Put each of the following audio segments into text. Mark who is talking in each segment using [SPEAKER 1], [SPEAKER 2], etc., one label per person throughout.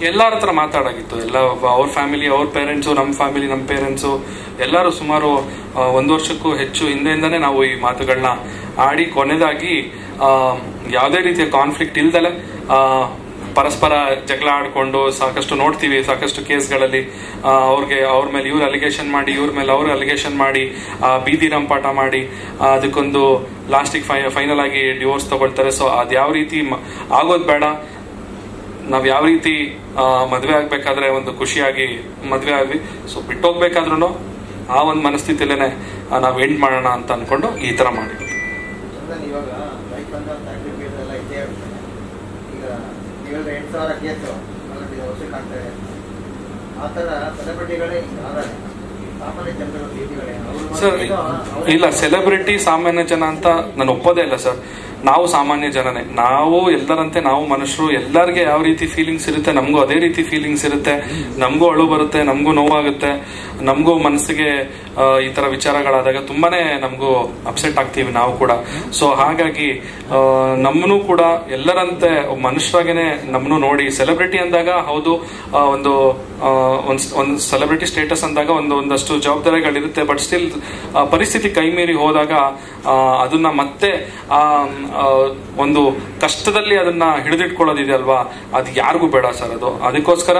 [SPEAKER 1] ಎಲ್ಲರ ಹತ್ರ ಮಾತಾಡಾಗಿತ್ತು. ಎಲ್ಲ ಅವ್ರ ಫ್ಯಾಮಿಲಿ, ಅವ್ರ ಪೇರೆಂಟ್ಸು, ನಮ್ಮ ಫ್ಯಾಮಿಲಿ, ನಮ್ಮ ಪೇರೆಂಟ್ಸು ಎಲ್ಲರೂ ಸುಮಾರು 1 ವರ್ಷಕ್ಕೂ ಹೆಚ್ಚು ಹಿಂದೆಯಿಂದನೇ ನಾವು ಈ ಮಾತುಗಳನ್ನ ಆಡಿ ಕೊನೆದಾಗಿ ಯಾವುದೇ ರೀತಿಯ ಕಾನ್ಫ್ಲಿಕ್ಟ್ ಇಲ್ದಲೆ ಪರಸ್ಪರ ಜಗಳ ಆಡ್ಕೊಂಡು ಸಾಕಷ್ಟು ನೋಡ್ತೀವಿ. ಸಾಕಷ್ಟು ಕೇಸ್ಗಳಲ್ಲಿ ಅವ್ರ ಮೇಲೆ ಇವ್ರು ಅಲಿಗೇಷನ್ ಮಾಡಿ, ಇವ್ರ ಮೇಲೆ ಅವ್ರು ಅಲಿಗೇಷನ್ ಮಾಡಿ, ಬೀದಿ ರಂಪಾಟ ಮಾಡಿ ಅದಕ್ಕೊಂದು ಲಾಸ್ಟಿಗೆ ಫೈನಲ್ ಆಗಿ ಡಿವೋರ್ಸ್ ತಗೊಳ್ತಾರೆ. ಸೊ ಅದ್ಯಾವ ರೀತಿ ಆಗೋದು ಬೇಡ. ನಾವ್ ಯಾವ ರೀತಿ ಮದ್ವೆ ಆಗ್ಬೇಕಾದ್ರೆ ಒಂದು ಖುಷಿಯಾಗಿ ಮದ್ವೆ ಆಗ್ವಿ, ಸೊ ಬಿಟ್ಟೋಗ್ಬೇಕಾದ್ರೂ ಆ ಒಂದು ಮನಸ್ಥಿತಿಲೇನೆ ನಾವ್ ಎಂಡ್ ಮಾಡೋಣ ಅಂತ ಅನ್ಕೊಂಡು ಈ ತರ ಮಾಡಿ. ಸರ್ ಇಲ್ಲ, ಸೆಲೆಬ್ರಿಟಿ ಸಾಮಾನ್ಯ ಜನ ಅಂತ ನಾನು ಒಪ್ಪೋದೇ ಇಲ್ಲ ಸರ್. ನಾವು ಸಾಮಾನ್ಯ ಜನನೇ, ನಾವು ಎಲ್ಲರಂತೆ ನಾವು ಮನುಷ್ಯರು. ಎಲ್ಲರಿಗೆ ಯಾವ ರೀತಿ ಫೀಲಿಂಗ್ಸ್ ಇರುತ್ತೆ ನಮಗೂ ಅದೇ ರೀತಿ ಫೀಲಿಂಗ್ಸ್ ಇರುತ್ತೆ. ನಮಗೂ ಅಳು ಬರುತ್ತೆ, ನಮಗೂ ನೋವಾಗುತ್ತೆ, ನಮಗೂ ಮನಸ್ಸಿಗೆ ಈ ತರ ವಿಚಾರಗಳಾದಾಗ ತುಂಬಾನೇ ನಮಗೂ ಅಪ್ಸೆಟ್ ಆಗ್ತೀವಿ ನಾವು ಕೂಡ. ಸೊ ಹಾಗಾಗಿ ನಮ್ಮನ್ನು ಕೂಡ ಎಲ್ಲರಂತೆ ಮನುಷ್ಯರಾಗೇನೆ ನಮ್ಮನ್ನು ನೋಡಿ, ಸೆಲೆಬ್ರಿಟಿ ಅಂದಾಗ ಹೌದು ಒಂದು ಸೆಲೆಬ್ರಿಟಿ ಸ್ಟೇಟಸ್ ಅಂದಾಗ ಒಂದಷ್ಟು ಜವಾಬ್ದಾರಿಗಳಿರುತ್ತೆ. ಬಟ್ ಸ್ಟಿಲ್ ಪರಿಸ್ಥಿತಿ ಕೈ ಮೀರಿ ಹೋದಾಗ ಅದನ್ನ ಮತ್ತೆ ಒಂದು ಕಷ್ಟದಲ್ಲಿ ಅದನ್ನ ಹಿಡಿದಿಟ್ಕೊಳ್ಳೋದಿದೆ ಅಲ್ವಾ, ಅದು ಯಾರಿಗೂ ಬೇಡ ಸರ್. ಅದಕ್ಕೋಸ್ಕರ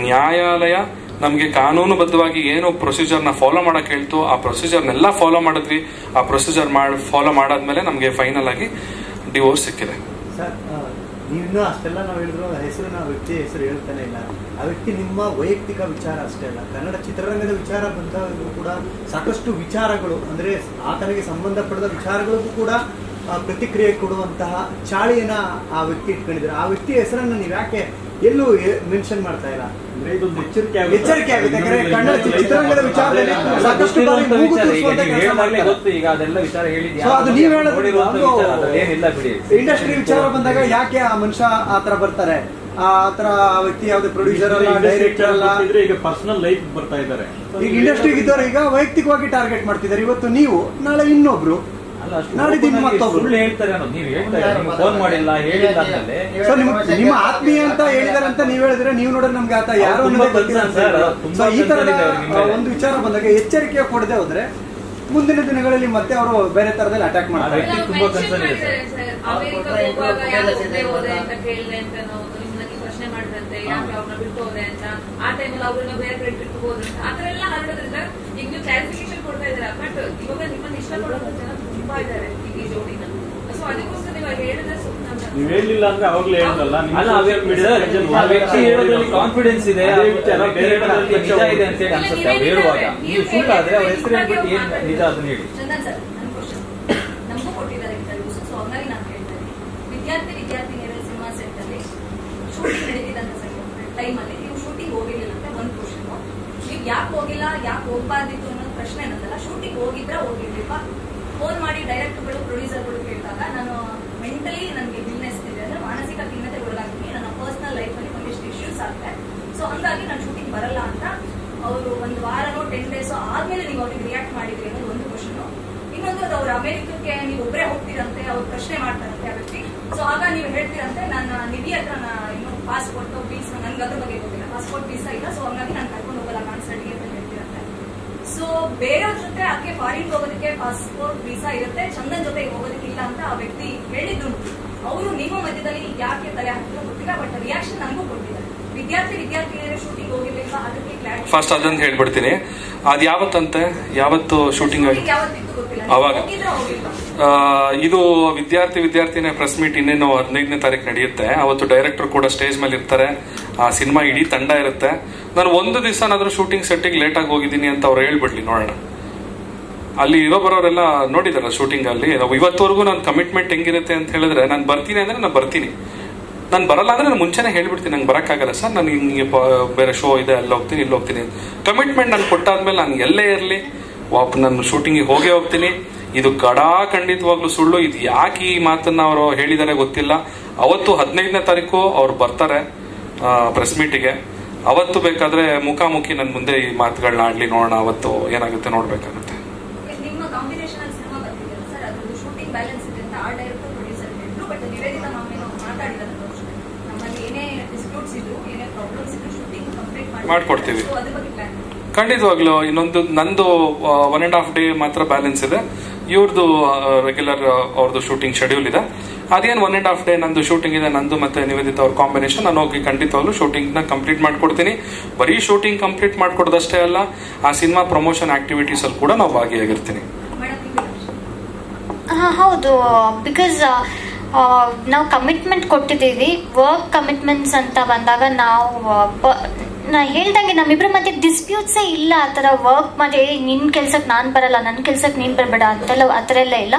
[SPEAKER 1] ನ್ಯಾಯಾಲಯ ನಮ್ಗೆ ಕಾನೂನುಬದ್ಧವಾಗಿ ಏನು ಪ್ರೊಸೀಜರ್ನ ಫಾಲೋ ಮಾಡಕ್ ಹೇಳ್ತು ಆ ಪ್ರೊಸೀಜರ್ನೆಲ್ಲ ಫಾಲೋ ಮಾಡಿದ್ವಿ. ಆ ಪ್ರೊಸೀಜರ್ ಫಾಲೋ ಮಾಡಾದ್ಮೇಲೆ ನಮ್ಗೆ ಫೈನಲ್ ಆಗಿ ಡಿವೋರ್ಸ್ ಸಿಕ್ಕಿದೆ.
[SPEAKER 2] ಸರ್ ನೀವು ಅಷ್ಟೆಲ್ಲ ನಾವು ಹೇಳಿದ್ರು ಹೆಸರು, ನಾವು ವ್ಯಕ್ತಿ ಹೆಸರು ಹೇಳ್ತಾನೆ ಇಲ್ಲ. ಆ ವ್ಯಕ್ತಿ ನಿಮ್ಮ ವೈಯಕ್ತಿಕ ವಿಚಾರ ಅಷ್ಟೇ ಅಲ್ಲ, ಕನ್ನಡ ಚಿತ್ರರಂಗದ ವಿಚಾರ ಬಂದಾಗೂ ಕೂಡ ಸಾಕಷ್ಟು ವಿಚಾರಗಳು ಅಂದ್ರೆ ಆತನಿಗೆ ಸಂಬಂಧಪಟ್ಟ ವಿಚಾರಗಳಿಗೂ ಕೂಡ ಪ್ರತಿಕ್ರಿಯೆ ಕೊಡುವಂತಹ ಚಾಳಿಯನ್ನ ಆ ವ್ಯಕ್ತಿ ಇಟ್ಕೊಂಡಿದ್ದಾರೆ. ಆ ವ್ಯಕ್ತಿಯ ಹೆಸರನ್ನು ನೀವು ಯಾಕೆ ಎಲ್ಲೂ ಮೆನ್ಷನ್ ಮಾಡ್ತಾ ಇಲ್ಲ? ಎಚ್ಚರಿಕೆ ಆಗುತ್ತೆ. ಕನ್ನಡ ಚಿತ್ರರಂಗದ ವಿಚಾರದಲ್ಲಿ ಸಾಕಷ್ಟು ಇಂಡಸ್ಟ್ರಿ ವಿಚಾರ ಬಂದಾಗ ಯಾಕೆ ಆ ಮನುಷ್ಯ ಆತರ ಬರ್ತಾರೆ, ಆತರ ವ್ಯಕ್ತಿ ಯಾವ್ದು ಪ್ರೊಡ್ಯೂಸರ್ ಅಲ್ಲ, ಡೈರೆಕ್ಟರ್ ಅಲ್ಲ,
[SPEAKER 3] ಈಗ ಪರ್ಸನಲ್ ಲೈಫ್ ಬರ್ತಾ ಇದ್ದಾರೆ.
[SPEAKER 2] ಈಗ ಇಂಡಸ್ಟ್ರಿಗೆ ಇದ್ದವ್ರು ಈಗ ವೈಯಕ್ತಿಕವಾಗಿ ಟಾರ್ಗೆಟ್ ಮಾಡ್ತಿದ್ದಾರೆ. ಇವತ್ತು ನೀವು, ನಾಳೆ ಇನ್ನೊಬ್ರು, ನಾಡಿದ್ದು ಮತ್ತೊಬ್ರು ಹೇಳ್ತಾರೆ.
[SPEAKER 3] ಫೋನ್ ಮಾಡಿಲ್ಲ, ಹೇಳಿಲ್ಲ.
[SPEAKER 2] ನಿಮ್ಮ ಆತ್ಮೀಯ ಅಂತ ಹೇಳಿದಾರೆ ಅಂತ ನೀವ್ ಹೇಳಿದ್ರೆ, ನೀವು ನೋಡಿದ್ರೆ ನಮ್ಗೆ ಆತ ಯಾರು ಈ ತರದ ಒಂದು ವಿಚಾರ ಬಂದಾಗ ಎಚ್ಚರಿಕೆ ಕೊಡದೆ ಹೋದ್ರೆ ಮುಂದಿನ ದಿನಗಳಲ್ಲಿ ಮತ್ತೆ ಅವರು ಬೇರೆ ತರದಲ್ಲಿ ಅಟ್ಯಾಕ್ ಮಾಡ್ತಾರೆ.
[SPEAKER 3] ತುಂಬಾ ಕನ್ಸರ್ನ್ ಇದೆ
[SPEAKER 4] ಪ್ರಶ್ನೆ ಮಾಡಿದಂತೆ ಯಾಕೆ ಅವ್ರನ್ನ ಬಿಟ್ಟು ಹೋದೆ ಅಂತ, ಆ ಟೈಮಲ್ಲಿ ಅವ್ರನ್ನ ಬೇರೆ ಕಡೆ ಬಿಟ್ಟು ಹೋದ್ರೆ ಆತರ ಎಲ್ಲ ಹರಡೋದ್ರಿಂದ ಈಗ ನೀವು ಕ್ಲಾರಿಫಿಕೇಶನ್ ಕೊಡ್ತಾ ಇದ್ದೀರಾ. ಬಟ್ ಇವಾಗ ನಿಮ್ಮನ್ನ ಇಷ್ಟಪಡುವಂತ ಜನ ತುಂಬಾ ಇದ್ದಾರೆ ಈ ಜೋಡಿನ. ಸೊ ಅದಕ್ಕೋಸ್ಕರ ನೀವು ಹೇಳಿದ್ರೆ
[SPEAKER 3] ನೀವು ಹೇಳಿಲ್ಲ ಅಂದ್ರೆ ಅವಾಗ್ಲೇ ಹೇಳಿದ್ರಲ್ಲ,
[SPEAKER 5] ಕಾನ್ಫಿಡೆನ್ಸ್ ಇದೆ, ನಿಜ ಇದೆ ಅಂತ ಹೇಳಿ ಅನ್ಸುತ್ತೆ ಅವ್ರು ಹೇಳುವಾಗ. ನೀವು ಸುಳ್ಳು ಆದ್ರೆ ಅವ್ರ ಹೆಸರು ಹೇಳ್ಬಿಟ್ಟು ಏನ್ ನಿಜ ಅದನ್ನ ಹೇಳಿ.
[SPEAKER 4] ಚಂದನ್ ಸರ್, ನನ್ನ ಕ್ವಶನ್ ನಮಗೂ ಕೊಟ್ಟಿದ್ದಾರೆ ಇಂಟರ್ವ್ಯೂಸ್. ಸೊ ಹಂಗಾಗಿ ನಾನು ಹೇಳ್ತಾ ಇದ್ದೀನಿ, ವಿದ್ಯಾರ್ಥಿನಿಯರ ಸಿನಿಮಾ ಸೆಟ್ ಅಲ್ಲಿ ಶೂಟಿಂಗ್ ನಡೀತಿದ್ದಂತ ಟೈಮಲ್ಲಿ ನೀವು ಶೂಟಿಂಗ್ ಹೋಗಿರ್ಲಿಲ್ಲ ಅಂತ ಒಂದು ಕ್ವಶನ್. ನೀವು ಯಾಕೆ ಹೋಗಿಲ್ಲ, ಯಾಕೆ ಹೋಗ್ಬಾರ್ದಿತ್ತು ಅನ್ನೋದು ಪ್ರಶ್ನೆ ಏನಂತಲ್ಲ, ಶೂಟಿಂಗ್ ಹೋಗಿದ್ರ ಹೋಗಿರ್ಲಿಲ್ಲ. ಫೋನ್ ಮಾಡಿ ಡೈರೆಕ್ಟರ್ಗಳು, ಪ್ರೊಡ್ಯೂಸರ್ಗಳು ಕೇಳಿದಾಗ ನಾನು ಮೆಂಟಲಿ ನನಗೆ ಬಿಲ್ನೆಸ್ ಇದೆ ಅಂದ್ರೆ ಮಾನಸಿಕ ಖಿನ್ನತೆ ಒಳಗಾಗ್ತೀನಿ, ನನ್ನ ಪರ್ಸನಲ್ ಲೈಫ್ ಅಲ್ಲಿ ಒಂದಿಷ್ಟು ಇಶ್ಯೂಸ್ ಆಗುತ್ತೆ. ಸೊ ಹಂಗಾಗಿ ನಾನು ಶೂಟಿಂಗ್ ಬರಲ್ಲ ಅಂತ ಅವರು 1 ವಾರನೋ 10 ಡೇಸೋ ಆದ್ಮೇಲೆ ನೀವು ಅವ್ರಿಗೆ ರಿಯಾಕ್ಟ್ ಮಾಡಿದ್ರಿ ಅನ್ನೋದು ಒಂದು ಕ್ವಶನ್. ಇನ್ನೊಂದು, ಅದು ಅವ್ರ ಅಮೆರಿಕಕ್ಕೆ ನೀವು ಒಬ್ಬರೇ ಹೋಗ್ತೀರಂತೆ, ಅವ್ರು ಪ್ರಶ್ನೆ ಮಾಡ್ತಾರಂತೆ ಆ ವ್ಯಕ್ತಿ. ಸೊ ಆಗ ನೀವು ಹೇಳ್ತೀರಂತೆ, ನನ್ನ ನಿಧಿ ಹತ್ರ ಇನ್ನು ಪಾಸ್ಪೋರ್ಟ್ ವೀಸಾ, ನನ್ಗೆ ಅದ್ರ ಬಗ್ಗೆ ಗೊತ್ತಿಲ್ಲ, ಪಾಸ್ಪೋರ್ಟ್ ವೀಸಾ ಇಲ್ಲ, ಸೊ ಹಂಗಾಗಿ ನಾನು ಕರ್ಕೊಂಡು ಹೋಗಲ್ಲ ಕಾನ್ಸರ್ಟ್ಗೆ ಅಂತ ಹೇಳ್ತೀರಂತೆ. ಸೊ ಬೇರೆಯವ್ರ ಜೊತೆ ಆಕೆ ಫಾರಿನ್ ಹೋಗೋದಕ್ಕೆ ಪಾಸ್ಪೋರ್ಟ್ ವೀಸಾ ಇರುತ್ತೆ, ಚಂದನ್ ಜೊತೆ ಹೋಗೋದಕ್ಕಿಲ್ಲ ಅಂತ ಆ ವ್ಯಕ್ತಿ ಹೇಳಿದ್ರು. ಅವರು ನಿಮ್ಮ ಮಧ್ಯದಲ್ಲಿ ಯಾಕೆ ತಲೆ ಹಾಕಿದ್ರು ಗೊತ್ತಿಲ್ಲ, ಬಟ್ ರಿಯಾಕ್ಷನ್ ನನಗೂ ಕೊಟ್ಟಿದ್ದಾರೆ. ವಿದ್ಯಾರ್ಥಿನಿಯರು ಶೂಟಿಂಗ್ ಹೋಗಿರ್ಲಿಲ್ಲ, ಅದಕ್ಕೆ ಕ್ಲಾರಿಟಿ
[SPEAKER 1] ಫಸ್ಟ್ ಅದನ್ನ ಹೇಳ್ಬಿಡ್ತೀನಿ. ಅದ್ ಯಾವತ್ತಂತೆ, ಯಾವತ್ತು ಶೂಟಿಂಗ್ ಆಗಿ ಅವಾಗ ಇದು ವಿದ್ಯಾರ್ಥಿನಿಯ ಪ್ರೆಸ್ ಮೀಟ್ ಇನ್ನೇನು 15ನೇ ತಾರೀಕು ನಡೆಯುತ್ತೆ. ಅವತ್ತು ಡೈರೆಕ್ಟರ್ ಕೂಡ ಸ್ಟೇಜ್ ಮೇಲೆ ಇರ್ತಾರೆ, ಆ ಸಿನಿಮಾ ಇಡೀ ತಂಡ ಇರುತ್ತೆ. ನಾನು ಒಂದು ದಿವಸನಾದ್ರೂ ಶೂಟಿಂಗ್ ಸೆಟ್ಟಿಗೆ ಲೇಟ್ ಆಗಿ ಹೋಗಿದ್ದೀನಿ ಅಂತ ಅವ್ರು ಹೇಳ್ಬಿಡ್ಲಿ ನೋಡೋಣ. ಅಲ್ಲಿ ಇರೋ ಬರೋರೆಲ್ಲ ನೋಡಿದಾರ ಶೂಟಿಂಗ್ ಅಲ್ಲಿ. ಇವತ್ತವರೆಗೂ ನನ್ನ ಕಮಿಟ್ಮೆಂಟ್ ಹೆಂಗಿರುತ್ತೆ ಅಂತ ಹೇಳಿದ್ರೆ, ನಾನು ಬರ್ತೀನಿ ಅಂದ್ರೆ ನಾನು ಬರ್ತೀನಿ, ನಾನು ಬರಲ್ಲ ಅಂದ್ರೆ ನಾನು ಮುಂಚೆನೆ ಹೇಳ್ಬಿಡ್ತೀನಿ, ನಂಗೆ ಬರಕ್ಕಾಗಲ್ಲ ಸರ್, ನಾನು ಹಿಂಗೆ ಬೇರೆ ಶೋ ಇದೆ, ಅಲ್ಲಿ ಹೋಗ್ತೀನಿ, ಇಲ್ಲಿ ಹೋಗ್ತೀನಿ. ಕಮಿಟ್ಮೆಂಟ್ ನಾನು ಕೊಟ್ಟಾದ್ಮೇಲೆ ನಾನು ಎಲ್ಲೇ ಇರಲಿ ನಾನು ಶೂಟಿಂಗಿಗೆ ಹೋಗೇ ಹೋಗ್ತೀನಿ. ಇದು ಖಂಡಿತವಾಗ್ಲೂ ಸುಳ್ಳು. ಇದು ಯಾಕೆ ಈ ಮಾತನ್ನ ಅವರು ಹೇಳಿದಾರೆ ಗೊತ್ತಿಲ್ಲ. ಅವತ್ತು 15ನೇ ತಾರೀಕು ಅವ್ರು ಬರ್ತಾರೆ ಪ್ರೆಸ್ ಮೀಟಿಗೆ. ಅವತ್ತು ಬೇಕಾದ್ರೆ ಮುಖಾಮುಖಿ ನನ್ನ ಮುಂದೆ ಈ ಮಾತುಗಳನ್ನ ಆಡ್ಲಿ, ನೋಡೋಣ ಅವತ್ತು ಏನಾಗುತ್ತೆ ನೋಡ್ಬೇಕಾಗುತ್ತೆ.
[SPEAKER 4] ನಿಮ್ಮ ಕಾಂಬಿನೇಷನ್ ಅಲ್ಲಿ ಸಿನಿಮಾ ಬರ್ತಿದೆ ಸರ್, ಅದ್ರದ್ದು ಶೂಟಿಂಗ್ ಬ್ಯಾಲೆನ್ಸ್ ಇದೆ ಅಂತ ಆ ಡೈರೆಕ್ಟರ್ ಪ್ರೊಡ್ಯೂಸರ್ ಹೇಳಿದ್ರು. ಬಟ್ ನಿವೇದಿತಾ ಮಾಮೇನೋ ಮಾತಾಡಿದ್ದಾರೆ, ನಮ್ಮಲ್ಲಿ ಏನೇ ಡಿಸ್ಪ್ಯೂಟ್ಸ್ ಇದ್ರು, ಏನೇ
[SPEAKER 1] ಮಾಡ್ಕೊಡ್ತೀವಿ.
[SPEAKER 4] So, ಅದ್ರ ಬಗ್ಗೆ plan.
[SPEAKER 1] ಖಂಡಿತವಾಗ್ಲು ಇನ್ನೊಂದು ನಂದು 1.5 day ಮಾತ್ರ ಬ್ಯಾಲೆನ್ಸ್ ಇದೆ. ಇವ್ರದ್ದು ರೆಗ್ಯುಲರ್ ಅವ್ರದ್ದು ಶೂಟಿಂಗ್ ಶೆಡ್ಯೂಲ್ ಇದೆ. ಅದೇನು 1.5 day ನಂದು ಶೂಟಿಂಗ್ ಇದೆ, ನಂದು ಮತ್ತೆ ನಿವೇದಿತ ಅವ್ರ ಕಾಂಬಿನೇಷನ್. ನಾನು ಹೋಗಿ ಖಂಡಿತವಾಗ್ಲು ಶೂಟಿಂಗ್ ನ ಕಂಪ್ಲೀಟ್ ಮಾಡ್ಕೊಡ್ತೀನಿ. ಬರೀ ಶೂಟಿಂಗ್ ಕಂಪ್ಲೀಟ್ ಮಾಡ್ಕೊಡೋದಷ್ಟೇ ಅಲ್ಲ, ಆ ಸಿನಿಮಾ ಪ್ರಮೋಷನ್ ಆಕ್ಟಿವಿಟೀಸ್ ಅಲ್ಲಿ ಕೂಡ ನಾವು ಭಾಗಿಯಾಗಿರ್ತೀನಿ.
[SPEAKER 6] ಹೌದು, ಬಿಕಾಸ್ ನಾವು ಕಮಿಟ್ಮೆಂಟ್ ಕೊಟ್ಟಿದ್ದೀವಿ. ವರ್ಕ್ ಕಮಿಟ್ಮೆಂಟ್ಸ್ ಅಂತ ಬಂದಾಗ ನಾವು ನಾ ಹೇಳ್ದಂಗೆ ನಮ್ಮಿಬ್ರ ಮಧ್ಯೆ ಡಿಸ್ಪ್ಯೂಟ್ಸೇ ಇಲ್ಲ. ಆ ಥರ ವರ್ಕ್ ಮಾಡಿ ನಿನ್ನ ಕೆಲ್ಸಕ್ಕೆ ನಾನು ಬರಲ್ಲ, ನನ್ನ ಕೆಲ್ಸಕ್ಕೆ ನೀನು ಬರಬೇಡ ಅಂತೆಲ್ಲ ಆ ಥರ ಎಲ್ಲ ಇಲ್ಲ.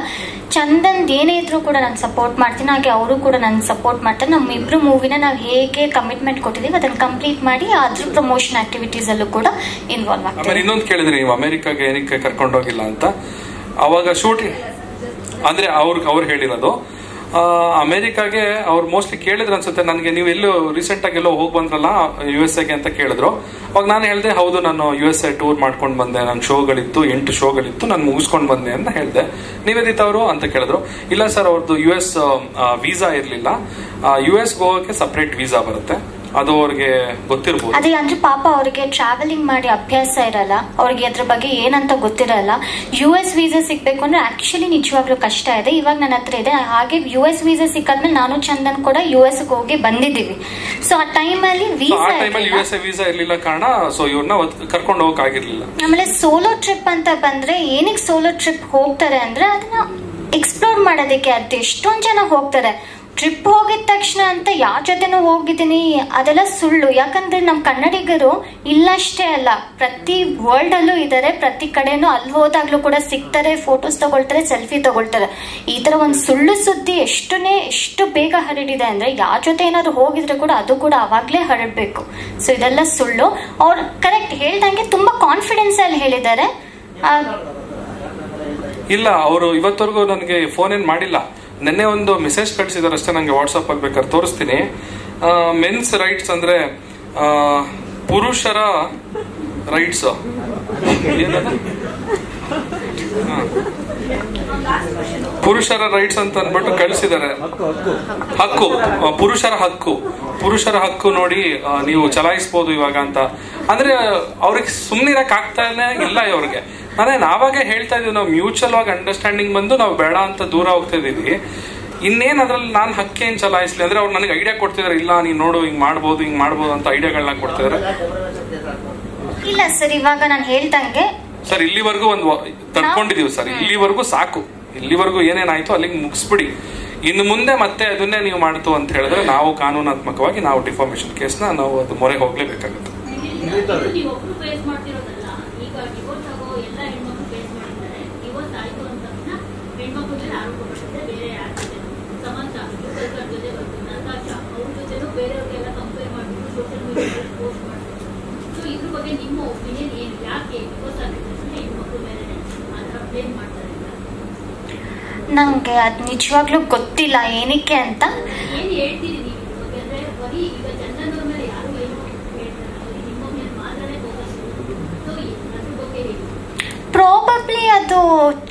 [SPEAKER 6] ಚಂದನ್ ಏನೇ ಇದ್ರೂ ಕೂಡ ನಾನು ಸಪೋರ್ಟ್ ಮಾಡ್ತೀನಿ, ಹಾಗೆ ಅವರು ಕೂಡ ನನ್ನ ಸಪೋರ್ಟ್ ಮಾಡ್ತಾರೆ. ನಮ್ಮಿಬ್ರು ಮೂವಿನ ನಾವು ಹೇಗೆ ಕಮಿಟ್ಮೆಂಟ್ ಕೊಟ್ಟಿದ್ದೀವಿ ಅದನ್ನು ಕಂಪ್ಲೀಟ್ ಮಾಡಿ ಅದ್ರ ಪ್ರಮೋಷನ್ ಆಕ್ಟಿವಿಟೀಸ್ ಅಲ್ಲೂ ಕೂಡ ಇನ್ವಾಲ್ವ್ ಆಗ್ತಾರೆ.
[SPEAKER 1] ಇನ್ನೊಂದು ಕೇಳಿದ್ರಿ ನೀವು ಅಮೆರಿಕಾಗೆ ಏನಕ್ಕೆ ಕರ್ಕೊಂಡೋಗಿಲ್ಲ ಅಂತ. ಅವಾಗ ಶೂಟಿಂಗ್ ಅಂದ್ರೆ ಅವ್ರು ಹೇಳಿರೋದು ಅಮೆರಿಕಾಗೆ ಅವ್ರು ಮೋಸ್ಟ್ಲಿ ಕೇಳಿದ್ರು ಅನ್ಸುತ್ತೆ ನನಗೆ, ನೀವು ಎಲ್ಲೋ ರೀಸೆಂಟ್ ಆಗಿ ಎಲ್ಲೋ ಹೋಗಿ ಬಂದ್ರಲ್ಲ USA ಅಂತ ಕೇಳಿದ್ರು. ಅವಾಗ ನಾನು ಹೇಳಿದೆ ಹೌದು, ನಾನು USA ಟೂರ್ ಮಾಡ್ಕೊಂಡು ಬಂದೆ, ನನ್ನ ಶೋಗಳಿತ್ತು, 8 ಶೋಗಳಿತ್ತು, ನಾನು ಮುಗಿಸ್ಕೊಂಡು ಬಂದೆ ಅಂತ ಹೇಳಿದೆ. ನಿವೇದಿತ ಅವರು ಅಂತ ಕೇಳಿದ್ರು. ಇಲ್ಲ ಸರ್, ಅವ್ರದ್ದು US ವೀಸಾ ಇರಲಿಲ್ಲ, US ಹೋಗೋಕೆ ಸಪ್ರೇಟ್ ವೀಸಾ ಬರುತ್ತೆ, ಅದು ಅವ್ರಿಗೆ ಗೊತ್ತಿರ್ಬೋದು.
[SPEAKER 6] ಅದೇ ಅಂದ್ರೆ ಪಾಪ ಅವ್ರಿಗೆ ಟ್ರಾವೆಲಿಂಗ್ ಮಾಡಿ ಅಭ್ಯಾಸ ಇರಲ್ಲ, ಅವ್ರಿಗೆ ಅದ್ರ ಬಗ್ಗೆ ಏನಂತ ಗೊತ್ತಿರಲ್ಲ. US ವೀಸಾ ಸಿಗ್ಬೇಕು ಅಂದ್ರೆ ಆಕ್ಚುಲಿ ನಿಜವಾಗ್ಲೂ ಕಷ್ಟ ಇದೆ. ಇವಾಗ ನನ್ನ ಹತ್ರ ಇದೆ. ಹಾಗೆ US ವೀಸಾ ಸಿಕ್ಕಾದ್ಮೇಲೆ ನಾನು ಚಂದನ್ ಕೂಡ US ಹೋಗಿ ಬಂದಿದ್ದೀವಿ. ಸೊ ಆ ಟೈಮಲ್ಲಿ
[SPEAKER 1] ವೀಸಾ ಇರ್ಲಿಲ್ಲ ಕಾರಣ ಸೊ ಇವ್ರನ್ನ ಕರ್ಕೊಂಡು ಹೋಗಕ್ ಆಗಿರ್ಲಿಲ್ಲ.
[SPEAKER 6] ಆಮೇಲೆ ಸೋಲೋ ಟ್ರಿಪ್ ಅಂತ ಬಂದ್ರೆ ಏನಕ್ಕೆ ಸೋಲೋ ಟ್ರಿಪ್ ಹೋಗ್ತಾರೆ ಅಂದ್ರೆ ಅದನ್ನ ಎಕ್ಸ್ಪ್ಲೋರ್ ಮಾಡೋದಕ್ಕೆ. ಅದು ಎಷ್ಟೊಂದ್ ಜನ ಹೋಗ್ತಾರೆ ಟ್ರಿಪ್ ಹೋಗಿದ ತಕ್ಷಣ ಅಂತ ಯಾರ ಜೊತೆನೂ ಹೋಗಿದ್ದೀನಿ ಅದೆಲ್ಲ ಸುಳ್ಳು. ಯಾಕಂದ್ರೆ ನಮ್ಮ ಕನ್ನಡಿಗರು ಇಲ್ಲಷ್ಟೇ ಅಲ್ಲ, ಪ್ರತಿ ವರ್ಲ್ಡ್ ಅಲ್ಲೂ ಇದ್ದಾರೆ, ಪ್ರತಿ ಕಡೆನೂ ಅಲ್ಲಿ ಹೋದಾಗ್ಲೂ ಕೂಡ ಸಿಗ್ತಾರೆ, ಫೋಟೋಸ್ ತಗೊಳ್ತಾರೆ, ಸೆಲ್ಫಿ ತಗೊಳ್ತಾರೆ. ಈ ತರ ಒಂದು ಸುಳ್ಳು ಸುದ್ದಿ ಎಷ್ಟು ಬೇಗ ಹರಡಿದೆ ಅಂದ್ರೆ ಯಾರ ಜೊತೆ ಏನಾದ್ರು ಹೋಗಿದ್ರೆ ಕೂಡ ಅದು ಕೂಡ ಅವಾಗ್ಲೇ ಹರಡ್ಬೇಕು. ಸೊ ಇದೆಲ್ಲ ಸುಳ್ಳು. ಅವ್ರು ಕರೆಕ್ಟ್ ಹೇಳ್ದಂಗೆ ತುಂಬಾ ಕಾನ್ಫಿಡೆನ್ಸ್ ಅಲ್ಲಿ ಹೇಳಿದ್ದಾರೆ.
[SPEAKER 1] ಇಲ್ಲ, ಅವರು ಇವತ್ತವರೆಗೂ ನನಗೆ ಫೋನ್ ಏನ್ ಮಾಡಿಲ್ಲ. ನೆನ್ನೆ ಒಂದು ಮೆಸೇಜ್ ಕಳಿಸಿದಾರೆ ಅಷ್ಟೇ, ನಂಗೆ ವಾಟ್ಸಪ್ ಅಲ್ಲಿ ಬೇಕಾದ್ರೆ ತೋರಿಸ್ತೀನಿ. ಮೆನ್ಸ್ ರೈಟ್ಸ್ ಅಂದ್ರೆ ಪುರುಷರ ರೈಟ್ಸ್ ಪುರುಷರ ರೈಟ್ಸ್ ಅಂತ ಅಂದ್ಬಿಟ್ಟು ಕಳಿಸಿದ್ದಾರೆ. ಹಕ್ಕು, ಪುರುಷರ ಹಕ್ಕು ನೋಡಿ ನೀವು ಚಲಾಯಿಸಬಹುದು ಇವಾಗ ಅಂತ. ಅಂದ್ರೆ ಅವ್ರಿಗೆ ಸುಮ್ನಿರಕ್ ಆಗ್ತಾನೆ ಇಲ್ಲ ಇವ್ರಿಗೆ. ನಾವಾಗೆ ಹೇಳ್ತಾ ಇದೀವಿ, ನಾವು ಮ್ಯೂಚುವಲ್ ಆಗಿ ಅಂಡರ್ಸ್ಟ್ಯಾಂಡಿಂಗ್ ಬಂದು ನಾವು ಬೇಡ ಅಂತ ದೂರ ಹೋಗ್ತಾ ಇದೀವಿ. ಇನ್ನೇನ್ ಅದ್ರಲ್ಲಿ ನಾನು ಹಕ್ಕೇನ್ ಚಲಾಯಿಸ್ಲಿ ಅಂದ್ರೆ ಅವ್ರು ನನಗೆ ಐಡಿಯಾ ಕೊಡ್ತಿದಾರೆ, ಇಲ್ಲ ನೀನ್ ನೋಡು ಹಿಂಗ್ ಮಾಡ್ಬೋದು ಅಂತ ಐಡಿಯಾಗಳನ್ನ ಕೊಡ್ತಿದಾರೆ.
[SPEAKER 6] ಇಲ್ಲ ಸರ್, ಇವಾಗ ನಾನು ಹೇಳ್ದಂಗೆ
[SPEAKER 1] ಸರ್ ಇಲ್ಲಿವರೆಗೂ ಒಂದು ತಡ್ಕೊಂಡಿದೀವಿ ಸರ್, ಇಲ್ಲಿವರೆಗೂ ಸಾಕು, ಇಲ್ಲಿವರೆಗೂ ಏನೇನಾಯ್ತು ಅಲ್ಲಿಗೆ ಮುಗಿಸ್ಬಿಡಿ. ಇನ್ನು ಮುಂದೆ ಮತ್ತೆ ಅದನ್ನೇ ನೀವು ಮಾಡ್ತು ಅಂತ ಹೇಳಿದ್ರೆ ನಾವು ಕಾನೂನಾತ್ಮಕವಾಗಿ ನಾವು ಡಿಫಾರ್ಮೇಶನ್ ಕೇಸ್ನ ನಾವು ಅದು ಮೊರೆ ಹೋಗ್ಲೇಬೇಕಾಗುತ್ತೆ.
[SPEAKER 6] ನಂಗೆ ಅದ್ ನಿಜವಾಗ್ಲೂ ಗೊತ್ತಿಲ್ಲ ಏನಕ್ಕೆ ಅಂತ. ಪ್ರಾಬಬ್ಲಿ ಅದು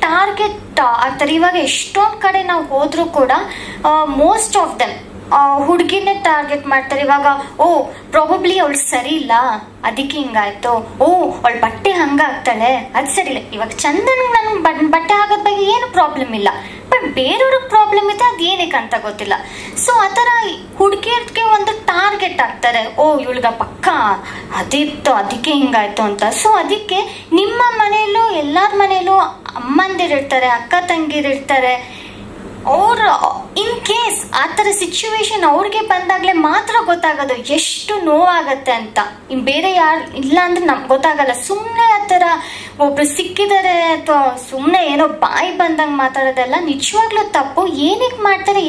[SPEAKER 6] ಟಾರ್ಗೆಟ್ ಆಗ್ತಾರೆ. ಇವಾಗ ಎಷ್ಟೊಂದ್ ಕಡೆ ನಾವು ಹೋದ್ರು ಕೂಡ ಮೋಸ್ಟ್ ಆಫ್ ದೆಮ್ ಹುಡುಗಿನೇ ಟಾರ್ಗೆಟ್ ಮಾಡ್ತಾರೆ. ಇವಾಗ ಪ್ರಾಬಬ್ಲಿ ಅವಳು ಸರಿ ಇಲ್ಲ ಅದಕ್ಕೆ ಹಿಂಗಾಯ್ತು, ಅವಳ ಬಟ್ಟೆ ಹಂಗಾಗ್ತಾಳೆ ಅದ್ ಸರಿ ಇಲ್ಲ. ಇವಾಗ ಚಂದನ್ ನನ್ ಬಟ್ಟೆ ಹಾಕೋದ್ ಬಗ್ಗೆ ಏನು ಪ್ರಾಬ್ಲಮ್ ಇಲ್ಲ, ಬಟ್ ಬೇರೆಯವ್ರಿಗೆ ಪ್ರಾಬ್ಲಮ್ ಇದೆ, ಅದ್ ಏನಕ್ಕೆ ಅಂತ ಗೊತ್ತಿಲ್ಲ. ಸೊ ಆತರ ಹುಡುಗಿಯರ್ಗೆ ಒಂದು ಟಾರ್ಗೆಟ್ ಆಗ್ತಾರೆ, ಇವಳ್ಗ ಪಕ್ಕ ಅದಿತ್ತು ಅದಕ್ಕೆ ಹಿಂಗಾಯ್ತು ಅಂತ. ಸೊ ಅದಕ್ಕೆ ನಿಮ್ಮ ಮನೆಯಲ್ಲೂ ಎಲ್ಲಾರ ಮನೆಯಲ್ಲೂ ಅಮ್ಮಂದಿರಿರ್ತಾರೆ, ಅಕ್ಕ ತಂಗಿರಿರ್ತಾರೆ. ಅವ್ರು ಇನ್ ಕೇಸ್ ಆ ಥರ ಸಿಚುವೇಶನ್ ಅವ್ರಿಗೆ ಬಂದಾಗಲೇ ಮಾತ್ರ ಗೊತ್ತಾಗೋದು ಎಷ್ಟು ನೋವಾಗತ್ತೆ ಅಂತ. ಬೇರೆ ಯಾರು ಇಲ್ಲ ಅಂದ್ರೆ ನಮ್ಗೆ ಗೊತ್ತಾಗಲ್ಲ. ಸುಮ್ಮನೆ ಆ ಥರ ಒಬ್ರು ಸಿಕ್ಕಿದ್ದಾರೆ ಅಥವಾ ಸುಮ್ಮನೆ ಏನೋ ಬಾಯಿ ಬಂದಂಗೆ ಮಾತಾಡೋದೆಲ್ಲ ನಿಜವಾಗ್ಲೂ ತಪ್ಪು. ಏನಕ್ಕೆ ಮಾಡ್ತಾರೆ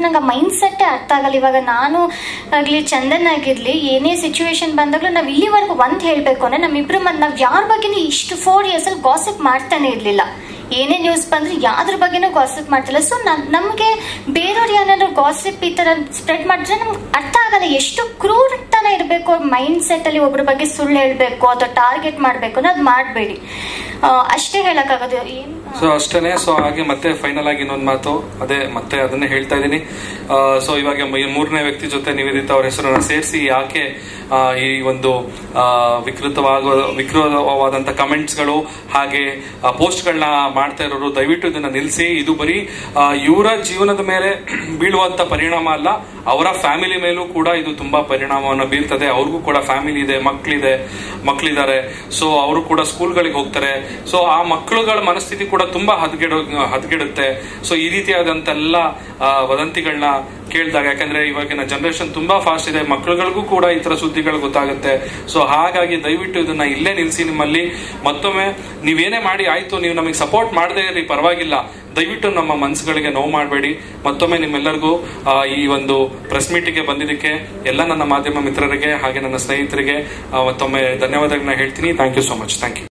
[SPEAKER 6] ನಂಗೆ ಮೈಂಡ್ ಸೆಟ್ಟೇ ಅರ್ಥ ಆಗಲ್ಲ. ಇವಾಗ ನಾನು ಆಗಲಿ ಚಂದನ್ ಆಗಿರಲಿ ಏನೇ ಸಿಚುವೇಶನ್ ಬಂದಾಗಲೂ ನಾವು ಇಲ್ಲಿವರೆಗೂ ಒಂದು ಹೇಳಬೇಕು ಅಂದರೆ ನಮ್ಮಿಬ್ರು ನಾವು ಯಾರ ಬಗ್ಗೆನೂ ಇಷ್ಟು 4 yearsಲ್ಲಿ ಗಾಸಿಪ್ ಮಾಡ್ತಾನೆ ಇರಲಿಲ್ಲ. ಏನೇ ನ್ಯೂಸ್ ಬಂದ್ರೆ ಯಾವ್ದ್ರ ಬಗ್ಗೆನೂ ಗಾಸಿಪ್ ಮಾಡ್ತಿಲ್ಲ. ಸೊ ನಮ್ಗೆ ಬೇರೆಯವ್ರು ಏನಾದ್ರು ಗಾಸಿಪ್ ಈ ತರ ಸ್ಪ್ರೆಡ್ ಮಾಡಿದ್ರೆ ನಮ್ಗೆ ಅರ್ಥ ಆಗಲ್ಲ ಎಷ್ಟು ಕ್ರೂರತನ ಇರಬೇಕು ಮೈಂಡ್ ಸೆಟ್ ಅಲ್ಲಿ. ಒಬ್ರ ಬಗ್ಗೆ ಸುಳ್ಳು ಹೇಳ್ಬೇಕು ಅಥವಾ ಟಾರ್ಗೆಟ್ ಮಾಡ್ಬೇಕು ಅನ್ನೋದು ಮಾಡಬೇಡಿ, ಅಷ್ಟೇ ಹೇಳಕ್ಕಾಗೋದು. ಏನು
[SPEAKER 1] ಸೊ ಅಷ್ಟೇನೆ. ಸೊ ಹಾಗೆ ಮತ್ತೆ ಫೈನಲ್ ಆಗಿ ಇನ್ನೊಂದು ಮಾತು, ಅದೇ ಮತ್ತೆ ಅದನ್ನೇ ಹೇಳ್ತಾ ಇದ್ದೀನಿ. ಸೊ ಇವಾಗ ಮೂರನೇ ವ್ಯಕ್ತಿ ಜೊತೆ ನಿವೇದಿತಾ ಅವ್ರ ಹೆಸರನ್ನ ಸೇರಿಸಿ ಯಾಕೆ ಈ ಒಂದು ವಿಕೃತವಾದಂತ ಕಮೆಂಟ್ಸ್ಗಳು ಹಾಗೆ ಪೋಸ್ಟ್ಗಳನ್ನ ಮಾಡ್ತಾ ಇರೋರು, ದಯವಿಟ್ಟು ಇದನ್ನ ನಿಲ್ಲಿಸಿ. ಇದು ಬರೀ ಇವರ ಜೀವನದ ಮೇಲೆ ಬೀಳುವಂತ ಪರಿಣಾಮ ಅಲ್ಲ, ಅವರ ಫ್ಯಾಮಿಲಿ ಮೇಲೂ ಕೂಡ ಇದು ತುಂಬಾ ಪರಿಣಾಮವನ್ನು ಬೀರ್ತದೆ. ಅವ್ರಿಗೂ ಕೂಡ ಫ್ಯಾಮಿಲಿ ಇದೆ, ಮಕ್ಕಳಿದ್ದಾರೆ. ಸೊ ಅವರು ಕೂಡ ಸ್ಕೂಲ್ಗಳಿಗೆ ಹೋಗ್ತಾರೆ. ಸೊ ಆ ಮಕ್ಕಳುಗಳ ಮನಸ್ಥಿತಿ ಕೂಡ ತುಂಬಾ ಹದಗೆಡುತ್ತೆ. ಸೊ ಈ ರೀತಿಯಾದಂತೆಲ್ಲ ವದಂತಿಗಳನ್ನ ಕೇಳಿದಾಗ, ಯಾಕಂದ್ರೆ ಇವಾಗಿನ ಜನರೇಷನ್ ತುಂಬಾ ಫಾಸ್ಟ್ ಇದೆ, ಮಕ್ಕಳುಗಳಿಗೂ ಕೂಡ ಈ ತರ ಸುದ್ದಿಗಳು ಗೊತ್ತಾಗುತ್ತೆ. ಸೊ ಹಾಗಾಗಿ ದಯವಿಟ್ಟು ಇದನ್ನ ಇಲ್ಲೇ ನಿಲ್ಸಿ. ನಿಮ್ಮಲ್ಲಿ ಮತ್ತೊಮ್ಮೆ ನೀವೇನೇ ಮಾಡಿ ಆಯ್ತು, ನೀವು ನಮಗೆ ಸಪೋರ್ಟ್ ಮಾಡದೇ ಇರಿ, ಪರವಾಗಿಲ್ಲ, ದಯವಿಟ್ಟು ನಮ್ಮ ಮನಸ್ಸುಗಳಿಗೆ ನೋವು ಮಾಡಬೇಡಿ. ಮತ್ತೊಮ್ಮೆ ನಿಮ್ಮೆಲ್ಲರಿಗೂ ಈ ಒಂದು ಪ್ರೆಸ್ ಮೀಟಿಗೆ ಬಂದಿದ್ದಕ್ಕೆ ಎಲ್ಲ ನನ್ನ ಮಾಧ್ಯಮ ಮಿತ್ರರಿಗೆ ಹಾಗೆ ನನ್ನ ಸ್ನೇಹಿತರಿಗೆ ಮತ್ತೊಮ್ಮೆ ಧನ್ಯವಾದಗಳನ್ನ ಹೇಳ್ತೀನಿ. Thank you so much. Thank you.